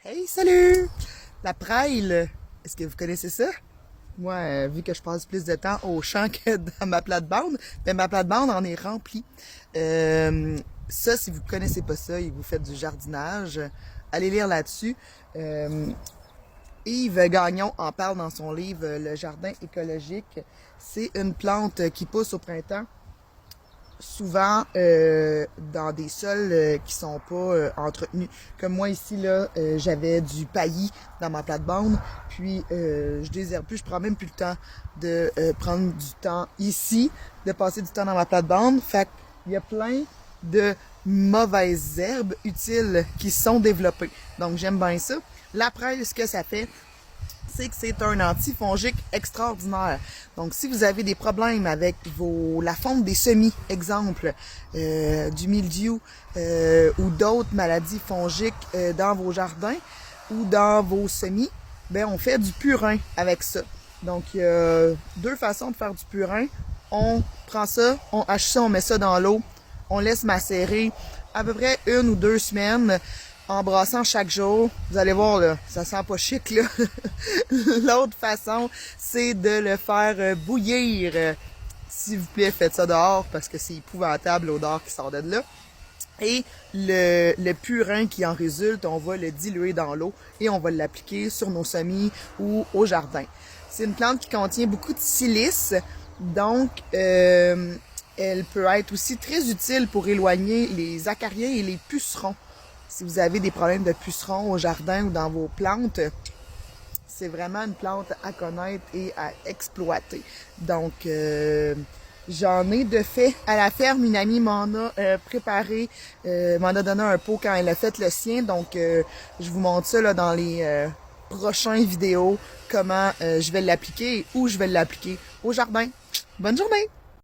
Hey, salut! La praille, est-ce que vous connaissez ça? Moi, vu que je passe plus de temps au champ que dans ma plate-bande, ben ma plate-bande en est remplie. Ça, si vous connaissez pas ça et que vous faites du jardinage, allez lire là-dessus. Yves Gagnon en parle dans son livre Le jardin écologique. C'est une plante qui pousse au printemps, souvent dans des sols qui sont pas entretenus. Comme moi ici, là, j'avais du paillis dans ma plate-bande, puis je désherbe plus, je prends même plus le temps de prendre du temps ici, de passer du temps dans ma plate-bande. Fait qu'il y a plein de mauvaises herbes utiles qui sont développées. Donc j'aime bien ça. La prêle, ce que ça fait, c'est que c'est un antifongique extraordinaire. Donc, si vous avez des problèmes avec la fonte des semis, exemple, du mildiou ou d'autres maladies fongiques dans vos jardins ou dans vos semis, ben on fait du purin avec ça. Donc, il y a deux façons de faire du purin. On prend ça, on hache ça, on met ça dans l'eau, on laisse macérer à peu près 1 ou 2 semaines en brassant chaque jour. Vous allez voir, là, ça sent pas chic, là. L'autre façon, c'est de le faire bouillir. S'il vous plaît, faites ça dehors parce que c'est épouvantable l'odeur qui sort de là. Et le purin qui en résulte, on va le diluer dans l'eau et on va l'appliquer sur nos semis ou au jardin. C'est une plante qui contient beaucoup de silice, donc elle peut être aussi très utile pour éloigner les acariens et les pucerons. Si vous avez des problèmes de pucerons au jardin ou dans vos plantes, c'est vraiment une plante à connaître et à exploiter. Donc, j'en ai de fait à la ferme. Une amie m'en a préparé, m'en a donné un pot quand elle a fait le sien. Donc, je vous montre ça là, dans les prochaines vidéos, comment je vais l'appliquer et où je vais l'appliquer au jardin. Bonne journée!